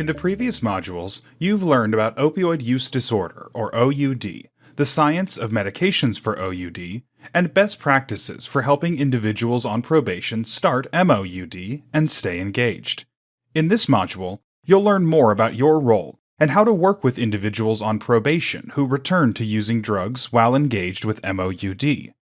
the previous modules, you've learned about opioid use disorder, or OUD, the science of medications for OUD, and best practices for helping individuals on probation start MOUD and stay engaged. In this module, you'll learn more about your role and how to work with individuals on probation who return to using drugs while engaged with MOUD.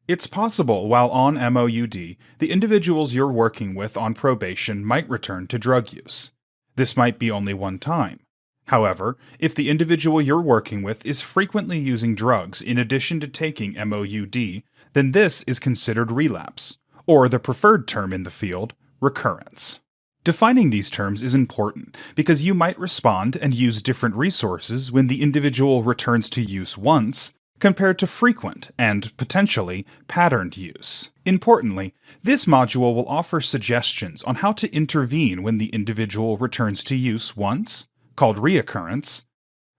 It's possible while on MOUD, the individuals you're working with on probation might return to drug use. This might be only one time. However, if the individual you're working with is frequently using drugs in addition to taking MOUD, then this is considered relapse, or the preferred term in the field, recurrence. Defining these terms is important because you might respond and use different resources when the individual returns to use once, compared to frequent and, potentially, patterned use. Importantly, this module will offer suggestions on how to intervene when the individual returns to use once, called reoccurrence,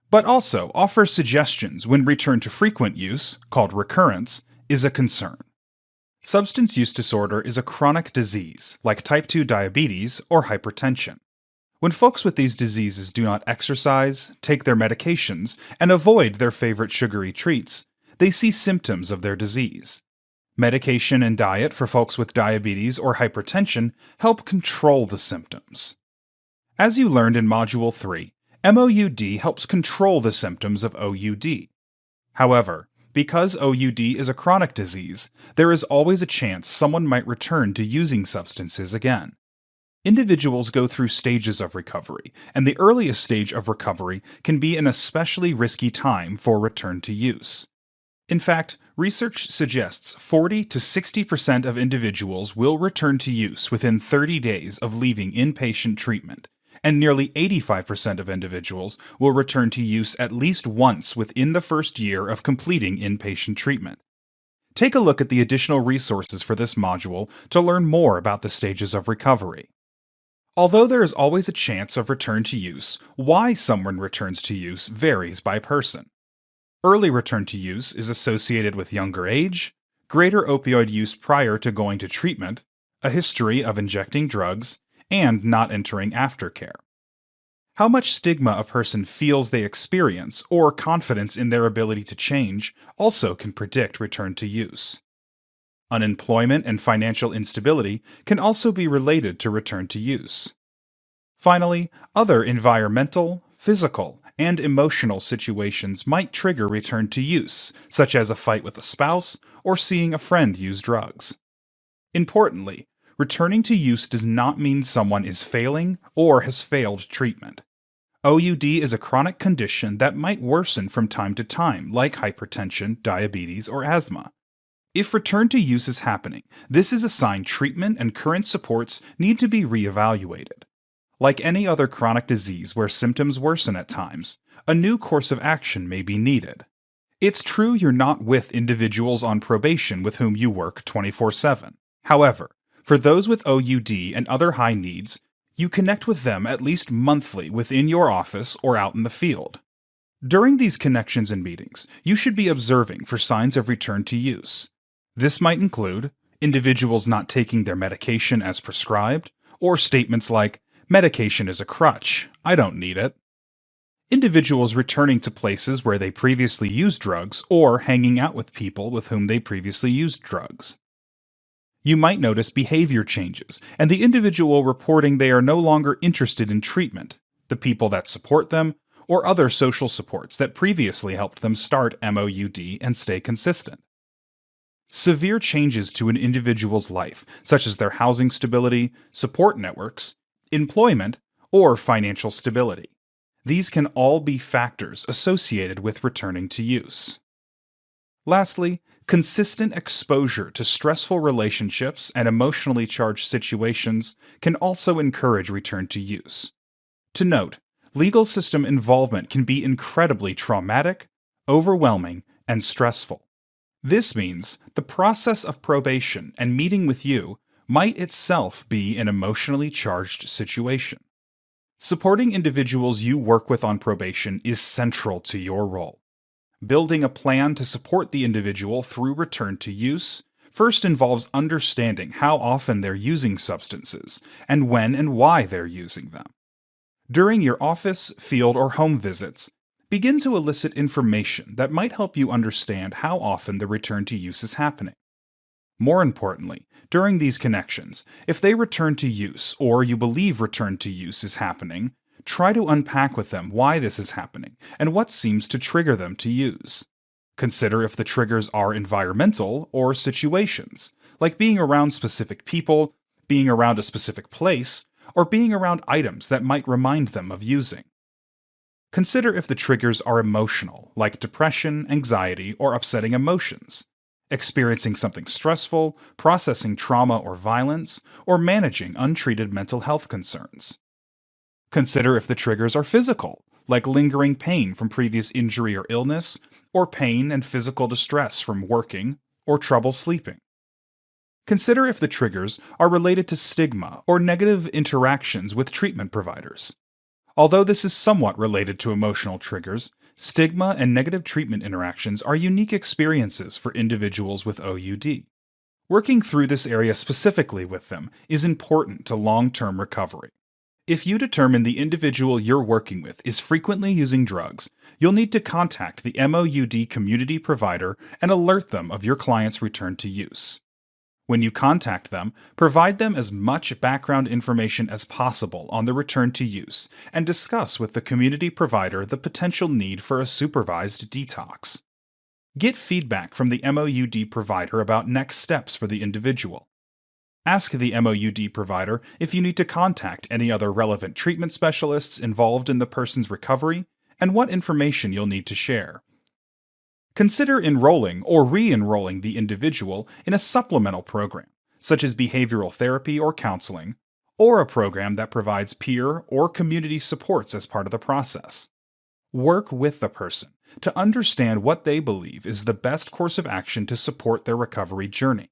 but also offers suggestions when return to frequent use, called recurrence, is a concern. Substance use disorder is a chronic disease, like type 2 diabetes or hypertension. When folks with these diseases do not exercise, take their medications, and avoid their favorite sugary treats, they see symptoms of their disease. Medication and diet for folks with diabetes or hypertension help control the symptoms. As you learned in Module 3, MOUD helps control the symptoms of OUD. However, because OUD is a chronic disease, there is always a chance someone might return to using substances again. Individuals go through stages of recovery, and the earliest stage of recovery can be an especially risky time for return to use. In fact, research suggests 40 to 60% of individuals will return to use within 30 days of leaving inpatient treatment, and nearly 85% of individuals will return to use at least once within the first year of completing inpatient treatment. Take a look at the additional resources for this module to learn more about the stages of recovery. Although there is always a chance of return to use, why someone returns to use varies by person. Early return to use is associated with younger age, greater opioid use prior to going to treatment, a history of injecting drugs, and not entering aftercare. How much stigma a person feels they experience or confidence in their ability to change also can predict return to use. Unemployment and financial instability can also be related to return to use. Finally, other environmental, physical, and emotional situations might trigger return to use, such as a fight with a spouse or seeing a friend use drugs. Importantly, returning to use does not mean someone is failing or has failed treatment. OUD is a chronic condition that might worsen from time to time, like hypertension, diabetes, or asthma. If return to use is happening, this is a sign treatment and current supports need to be reevaluated. Like any other chronic disease where symptoms worsen at times, a new course of action may be needed. It's true you're not with individuals on probation with whom you work 24/7. However, for those with OUD and other high needs, you connect with them at least monthly within your office or out in the field. During these connections and meetings, you should be observing for signs of return to use. This might include individuals not taking their medication as prescribed, or statements like, "Medication is a crutch, I don't need it." Individuals returning to places where they previously used drugs or hanging out with people with whom they previously used drugs. You might notice behavior changes, and the individual reporting they are no longer interested in treatment, the people that support them, or other social supports that previously helped them start MOUD and stay consistent. Severe changes to an individual's life, such as their housing stability, support networks, employment, or financial stability. These can all be factors associated with returning to use. Lastly, consistent exposure to stressful relationships and emotionally charged situations can also encourage return to use. To note, legal system involvement can be incredibly traumatic, overwhelming, and stressful. This means the process of probation and meeting with you might itself be an emotionally charged situation. Supporting individuals you work with on probation is central to your role. Building a plan to support the individual through return to use first involves understanding how often they're using substances and when and why they're using them. During your office, field, or home visits, begin to elicit information that might help you understand how often the return to use is happening. More importantly, during these connections, if they return to use or you believe return to use is happening, try to unpack with them why this is happening and what seems to trigger them to use. Consider if the triggers are environmental or situations, like being around specific people, being around a specific place, or being around items that might remind them of using. Consider if the triggers are emotional, like depression, anxiety, or upsetting emotions, experiencing something stressful, processing trauma or violence, or managing untreated mental health concerns. Consider if the triggers are physical, like lingering pain from previous injury or illness, or pain and physical distress from working, or trouble sleeping. Consider if the triggers are related to stigma or negative interactions with treatment providers. Although this is somewhat related to emotional triggers, stigma and negative treatment interactions are unique experiences for individuals with OUD. Working through this area specifically with them is important to long-term recovery. If you determine the individual you're working with is frequently using drugs, you'll need to contact the MOUD community provider and alert them of your client's return to use. When you contact them, provide them as much background information as possible on the return to use and discuss with the community provider the potential need for a supervised detox. Get feedback from the MOUD provider about next steps for the individual. Ask the MOUD provider if you need to contact any other relevant treatment specialists involved in the person's recovery and what information you'll need to share. Consider enrolling or re-enrolling the individual in a supplemental program, such as behavioral therapy or counseling, or a program that provides peer or community supports as part of the process. Work with the person to understand what they believe is the best course of action to support their recovery journey.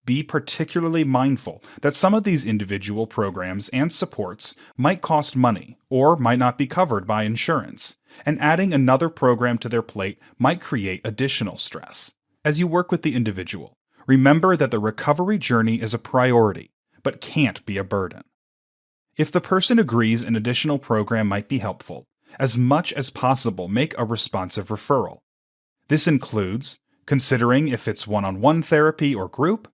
Be particularly mindful that some of these individual programs and supports might cost money or might not be covered by insurance, and adding another program to their plate might create additional stress. As you work with the individual, remember that the recovery journey is a priority, but can't be a burden. If the person agrees an additional program might be helpful, as much as possible make a responsive referral. This includes considering if it's one-on-one therapy or group,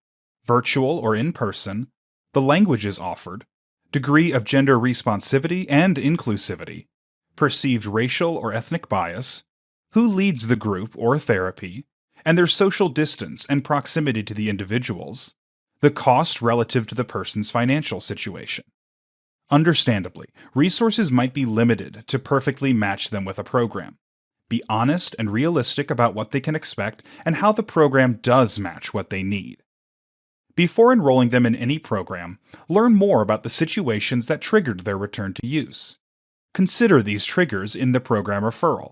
virtual or in person, the languages offered, degree of gender responsivity and inclusivity, perceived racial or ethnic bias, who leads the group or therapy, and their social distance and proximity to the individuals, the cost relative to the person's financial situation. Understandably, resources might be limited to perfectly match them with a program. Be honest and realistic about what they can expect and how the program does match what they need. Before enrolling them in any program, learn more about the situations that triggered their return to use. Consider these triggers in the program referral.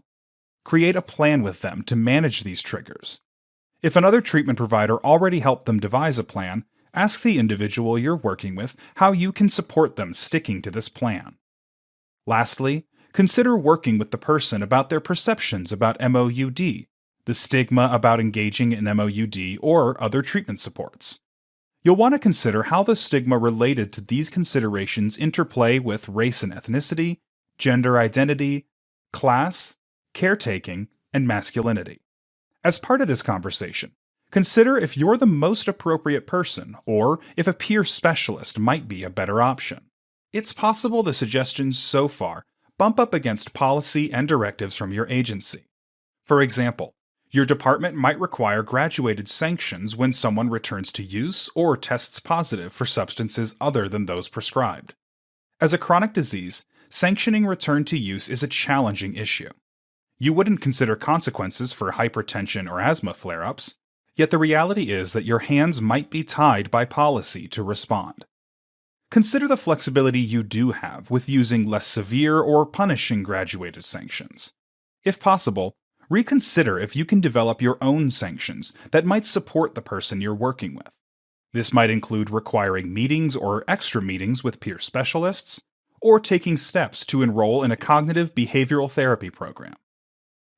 Create a plan with them to manage these triggers. If another treatment provider already helped them devise a plan, ask the individual you're working with how you can support them sticking to this plan. Lastly, consider working with the person about their perceptions about MOUD, the stigma about engaging in MOUD or other treatment supports. You'll want to consider how the stigma related to these considerations interplay with race and ethnicity, gender identity, class, caretaking, and masculinity. As part of this conversation, consider if you're the most appropriate person or if a peer specialist might be a better option. It's possible the suggestions so far bump up against policy and directives from your agency. For example, your department might require graduated sanctions when someone returns to use or tests positive for substances other than those prescribed. As a chronic disease, sanctioning return to use is a challenging issue. You wouldn't consider consequences for hypertension or asthma flare-ups, yet the reality is that your hands might be tied by policy to respond. Consider the flexibility you do have with using less severe or punishing graduated sanctions. If possible, reconsider if you can develop your own sanctions that might support the person you're working with. This might include requiring meetings or extra meetings with peer specialists, or taking steps to enroll in a cognitive behavioral therapy program.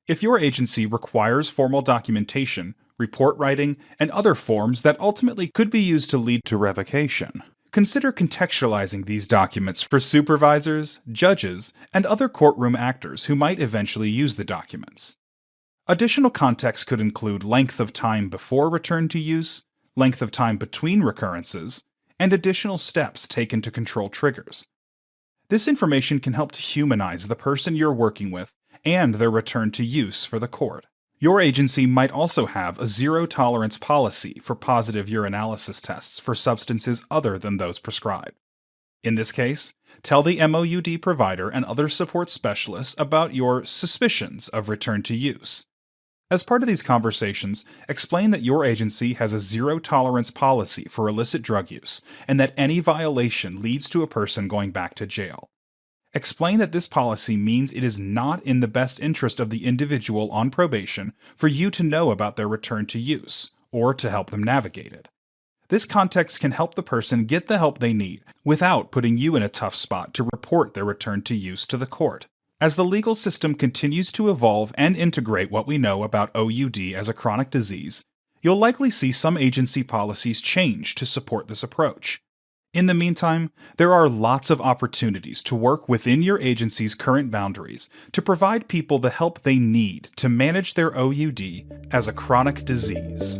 If your agency requires formal documentation, report writing, and other forms that ultimately could be used to lead to revocation, Consider contextualizing these documents for supervisors, judges, and other courtroom actors who might eventually use the documents. Additional context could include length of time before return to use, length of time between recurrences, and additional steps taken to control triggers. This information can help to humanize the person you're working with and their return to use for the court. Your agency might also have a zero-tolerance policy for positive urinalysis tests for substances other than those prescribed. In this case, tell the MOUD provider and other support specialists about your suspicions of return to use. As part of these conversations, explain that your agency has a zero-tolerance policy for illicit drug use and that any violation leads to a person going back to jail. Explain that this policy means it is not in the best interest of the individual on probation for you to know about their return to use, or to help them navigate it. This context can help the person get the help they need without putting you in a tough spot to report their return to use to the court. As the legal system continues to evolve and integrate what we know about OUD as a chronic disease, you'll likely see some agency policies change to support this approach. In the meantime, there are lots of opportunities to work within your agency's current boundaries to provide people the help they need to manage their OUD as a chronic disease.